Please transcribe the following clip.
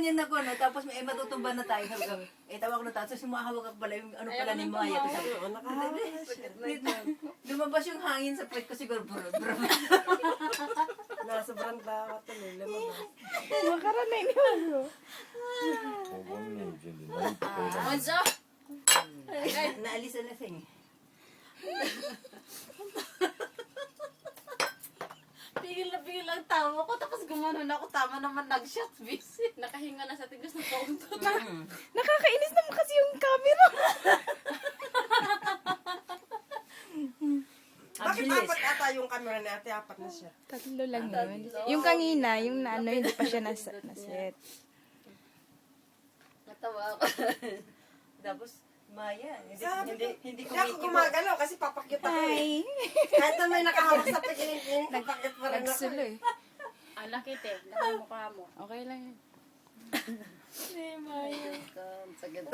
ganyan ako, no? Tapos may matutumba na tayo. Sabi ko, tawag na tayo. Tapos sumahawag ako pala yung ano pala ni Maya. Tapos sabi ko, lumabas yung hangin sa puwet ko siguro. Nasobrang tawa tuloy. Lumabas. Makaranay ni Hugo. Monzo! Naalis na lasing. Pigil lang tama ko, tapos gumanon ako, tama naman nag-shot, busy. Nakahinga na sa tigas ng pauntot. Nakakainis naman kasi yung camera. Bakit apat ata yung camera ni ate? Apat na siya. Tatlo lang yun. Yung kanina, yung na ano, hindi pa siya naset. Natawa ako. Tapos, Maya, hindi Hindi ako gumagalaw kasi papakyut ako eh. Hi! Kahit na may nakahawak sa pikinig, papakyut pa rin ako. Nagsulo eh. Ang laki, te. Laki mukha mo. Okay lang yun. Sakit.